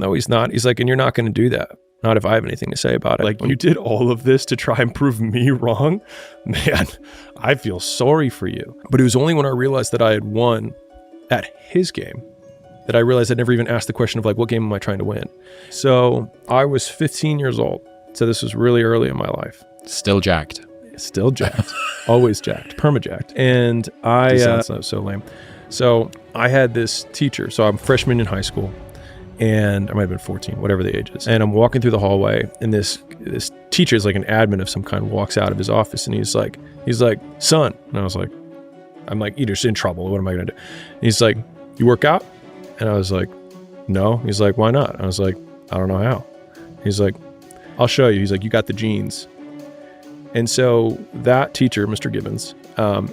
no, he's not. He's like, and you're not going to do that. Not if I have anything to say about it. Like, when you did all of this to try and prove me wrong, man, I feel sorry for you. But it was only when I realized that I had won at his game that I realized I'd never even asked the question of like, what game am I trying to win? So I was 15 years old. So this was really early in my life. Still jacked. Still jacked. Always jacked. Perma-jacked. And I... sounds so lame. So I had this teacher. So I'm a freshman in high school. And I might have been 14, whatever the age is. And I'm walking through the hallway, and this teacher is like an admin of some kind, walks out of his office, and he's like, son. And I was like, I'm like, either in trouble. What am I going to do? And he's like, you work out? And I was like, no. He's like, why not? I was like, I don't know how. He's like, I'll show you. He's like, you got the genes. And so that teacher, Mr. Gibbons,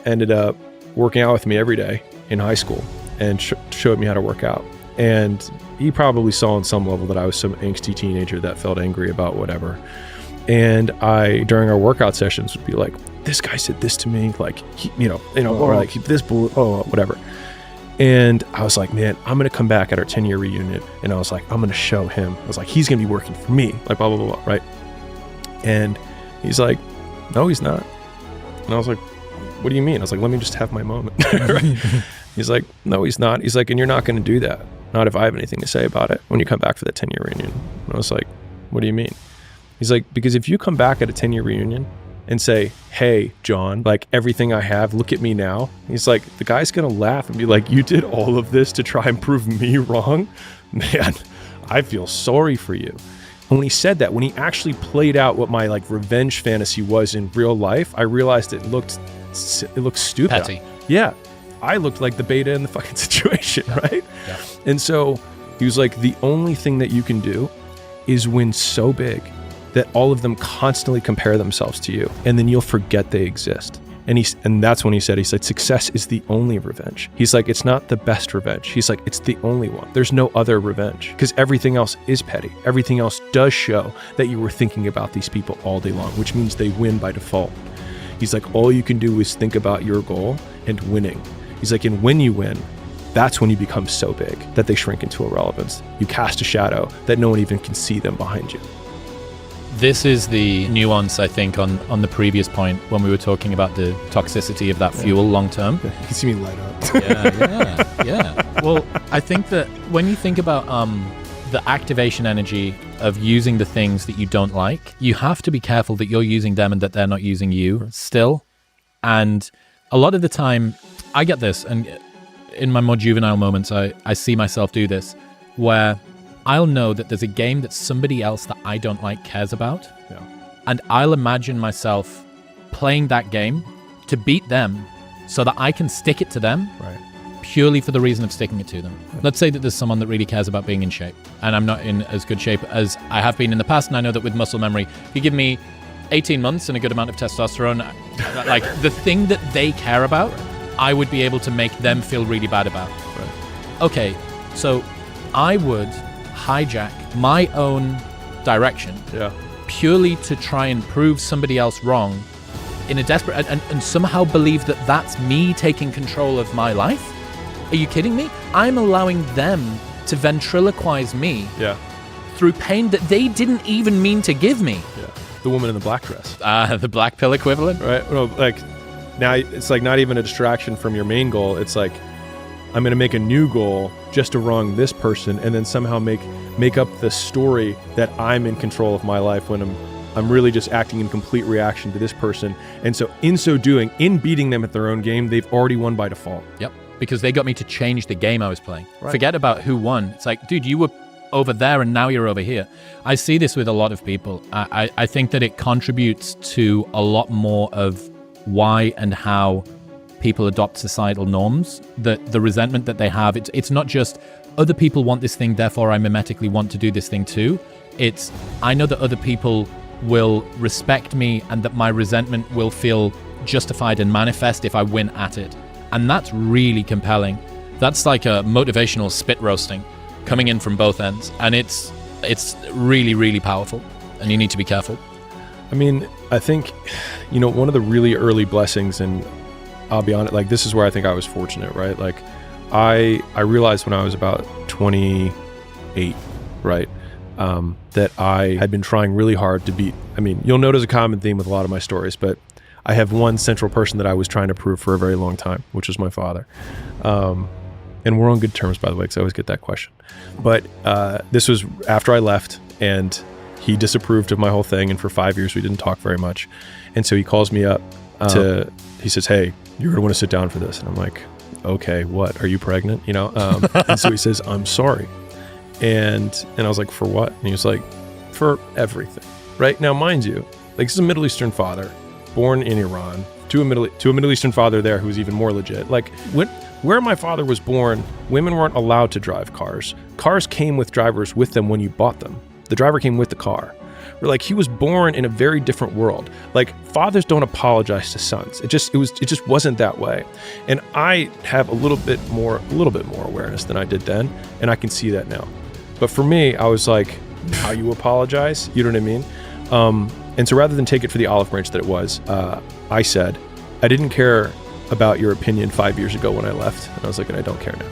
ended up working out with me every day in high school and showed me how to work out. And he probably saw on some level that I was some angsty teenager that felt angry about whatever. And I, during our workout sessions, would be like, this guy said this to me, like, or like this bull, whatever. And I was like, man, I'm going to come back at our 10-year reunion. And I was like, I'm going to show him. I was like, he's going to be working for me, like blah, blah, blah, blah, right? And he's like, no, he's not. And I was like, what do you mean? I was like, let me just have my moment. Right? He's like, no, he's not. He's like, and you're not going to do that. Not if I have anything to say about it when you come back for the 10-year reunion. And I was like, what do you mean? He's like, because if you come back at a 10-year reunion and say, hey, John, like everything I have, look at me now. He's like, the guy's going to laugh and be like, you did all of this to try and prove me wrong? Man, I feel sorry for you. And when he said that, when he actually played out what my like revenge fantasy was in real life, I realized it looked stupid. Petty. Yeah. I looked like the beta in the fucking situation, right? Yeah. And so he was like, the only thing that you can do is win so big that all of them constantly compare themselves to you, and then you'll forget they exist. And that's when he said, success is the only revenge. He's like, it's not the best revenge. He's like, it's the only one. There's no other revenge, because everything else is petty. Everything else does show that you were thinking about these people all day long, which means they win by default. He's like, all you can do is think about your goal and winning. He's like, and when you win, that's when you become so big that they shrink into irrelevance. You cast a shadow that no one even can see them behind you. This is the nuance, I think, on the previous point when we were talking about the toxicity of that fuel long term. You can see me light up. Yeah. Well, I think that when you think about the activation energy of using the things that you don't like, you have to be careful that you're using them and that they're not using you still. And a lot of the time, I get this, and in my more juvenile moments, I see myself do this, where I'll know that there's a game that somebody else that I don't like cares about, and I'll imagine myself playing that game to beat them so that I can stick it to them, purely for the reason of sticking it to them. Let's say that there's someone that really cares about being in shape, and I'm not in as good shape as I have been in the past, and I know that with muscle memory, if you give me 18 months and a good amount of testosterone, like the thing that they care about, I would be able to make them feel really bad about. Okay, so I would hijack my own direction purely to try and prove somebody else wrong in a desperate and somehow believe that that's me taking control of my life. Are you kidding me? I'm allowing them to ventriloquize me through pain that they didn't even mean to give me. The woman in the black dress. The black pill equivalent? Right. Well, like now it's like not even a distraction from your main goal. It's like, I'm going to make a new goal just to wrong this person, and then somehow make up the story that I'm in control of my life when I'm really just acting in complete reaction to this person. And so in so doing, in beating them at their own game, they've already won by default. Yep. Because they got me to change the game I was playing. Forget about who won. It's like, dude, you were over there and now you're over here. I see this with a lot of people. I think that it contributes to a lot more of why and how people adopt societal norms, the resentment that they have. It's not just other people want this thing, therefore I mimetically want to do this thing too. It's, I know that other people will respect me and that my resentment will feel justified and manifest if I win at it. And that's really compelling. That's like a motivational spit roasting coming in from both ends. And it's really, really powerful. And you need to be careful. I mean, I think, one of the really early blessings, and I'll be honest, like this is where I think I was fortunate, right? Like I realized when I was about 28 right? That I had been trying really hard to beat. I mean, you'll notice a common theme with a lot of my stories, but I have one central person that I was trying to prove for a very long time, which was my father. And we're on good terms, by the way, because I always get that question. But this was after I left, and he disapproved of my whole thing. And for 5 years, we didn't talk very much. And so he calls me up he says, "Hey, you're going to want to sit down for this." And I'm like, "Okay, what? Are you pregnant?" And so he says, "I'm sorry." And I was like, "For what?" And he was like, "For everything." Right? Now, mind you, like, this is a Middle Eastern father, born in Iran, to a Middle Eastern father there who's even more legit. Like, where my father was born, women weren't allowed to drive cars. Cars came with drivers with them when you bought them. The driver came with the car. Like, he was born in a very different world. Like, fathers don't apologize to sons. It just wasn't that way. And I have a little bit more awareness than I did then, and I can see that now. But for me, I was like, how you apologize? You know what I mean? And so rather than take it for the olive branch that it was, I said, I didn't care about your opinion 5 years ago when I left. And I was like, and I don't care now.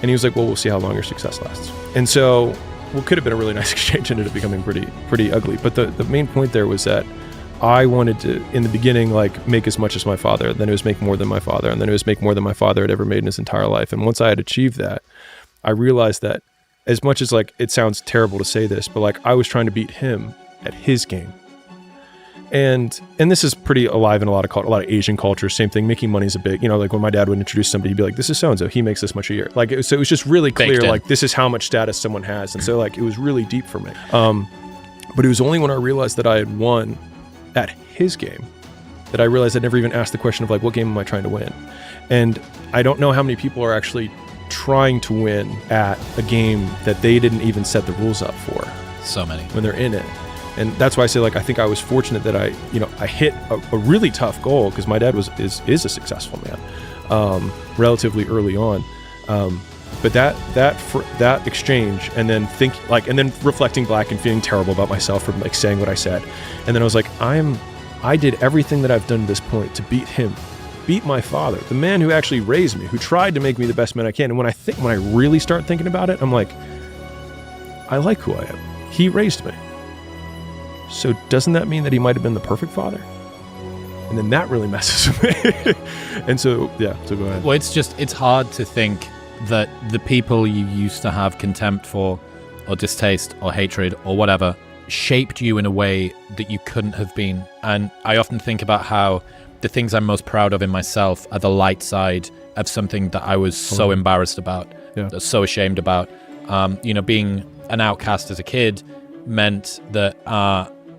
And he was like, well, we'll see how long your success lasts. And so what could have been a really nice exchange ended up becoming pretty ugly. But the main point there was that I wanted to, in the beginning, like, make as much as my father. Then it was make more than my father. And then it was make more than my father had ever made in his entire life. And once I had achieved that, I realized that as much as, like, it sounds terrible to say this, but, like, I was trying to beat him at his game. And this is pretty alive in a lot of Asian cultures. Same thing. Making money is a big, like, when my dad would introduce somebody, he'd be like, "This is so-and-so. He makes this much a year." Like, so it was just really clear, like, this is how much status someone has. And so, like, it was really deep for me. But it was only when I realized that I had won at his game that I realized I'd never even asked the question of, like, what game am I trying to win? And I don't know how many people are actually trying to win at a game that they didn't even set the rules up for. So many. When they're in it. And that's why I say, like, I think I was fortunate that I hit a really tough goal, because my dad is a successful man, relatively early on. But that exchange, and then and then reflecting back and feeling terrible about myself for, like, saying what I said, and then I was like, I did everything that I've done to this point to beat him, beat my father, the man who actually raised me, who tried to make me the best man I can. And when I really start thinking about it, I'm like, I like who I am. He raised me. So doesn't that mean that he might have been the perfect father? And then that really messes with me. And so, yeah, so go ahead. Well, it's hard to think that the people you used to have contempt for, or distaste, or hatred, or whatever, shaped you in a way that you couldn't have been. And I often think about how the things I'm most proud of in myself are the light side of something that I was so embarrassed about, so ashamed about. Being an outcast as a kid meant that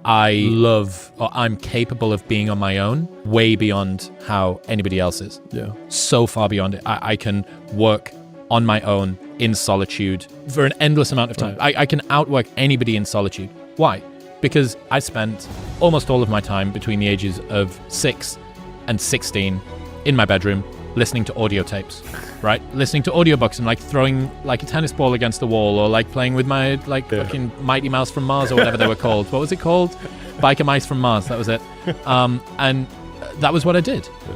I'm capable of being on my own, way beyond how anybody else is. Yeah. So far beyond it. I can work on my own in solitude for an endless amount of time. Right. I can outwork anybody in solitude. Why? Because I spent almost all of my time between the ages of 6 and 16 in my bedroom listening to audio tapes, right? Listening to audiobooks and, like, throwing, like, a tennis ball against the wall, or, like, playing with my, like, fucking Mighty Mouse from Mars, or whatever they were called. What was it called? Biker Mice from Mars. That was it. And that was what I did. Yeah.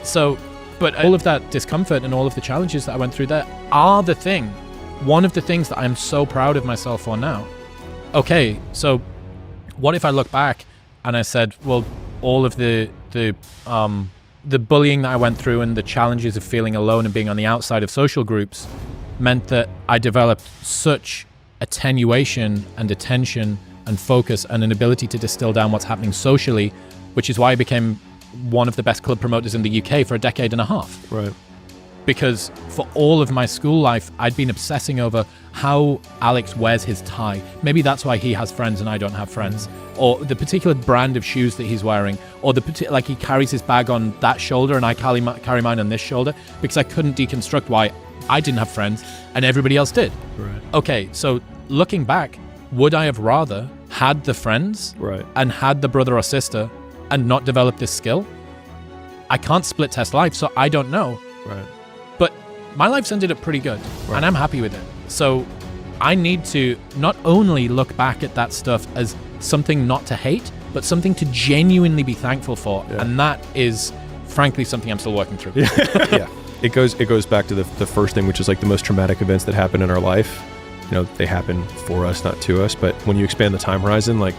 So, but all of that discomfort and all of the challenges that I went through there are one of the things that I'm so proud of myself for now. Okay, so what if I look back and I said, well, all of the bullying that I went through and the challenges of feeling alone and being on the outside of social groups meant that I developed such attenuation and attention and focus and an ability to distill down what's happening socially, which is why I became one of the best club promoters in the UK for a decade and a half. Right. Because for all of my school life, I'd been obsessing over how Alex wears his tie. Maybe that's why he has friends and I don't have friends. Or the particular brand of shoes that he's wearing. Or like, he carries his bag on that shoulder and I carry mine on this shoulder. Because I couldn't deconstruct why I didn't have friends and everybody else did. Right. Okay, so looking back, would I have rather had the friends and had the brother or sister and not developed this skill? I can't split test life, so I don't know. Right. But my life's ended up pretty good, and I'm happy with it. So I need to not only look back at that stuff as something not to hate, but something to genuinely be thankful for. Yeah. And that is, frankly, something I'm still working through. Yeah. It goes back to the first thing, which is, like, the most traumatic events that happen in our life they happen for us, not to us. But when you expand the time horizon, like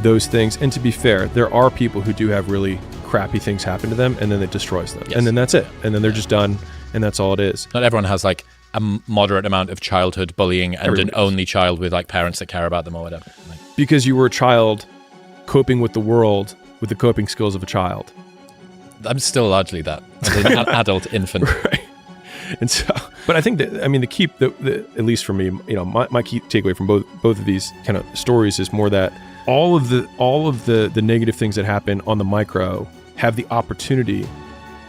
those things, and to be fair, there are people who do have really crappy things happen to them and then it destroys them. Yes. And then that's it. And then they're just done. And that's all it is. Not everyone has like a moderate amount of childhood bullying and an only child with like parents that care about them or whatever. Like, because you were a child coping with the world with the coping skills of a child. I'm still largely that. As an adult infant. Right. And so, but I think that, the key, at least for me, my key takeaway from both of these kind of stories is more that all of the negative things that happen on the micro have the opportunity,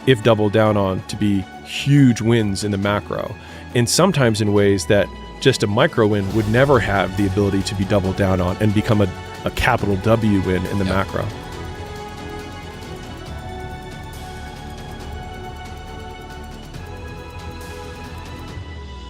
if doubled down on, to be huge wins in the macro. And sometimes in ways that just a micro win would never have the ability to be doubled down on and become a capital W win in the macro.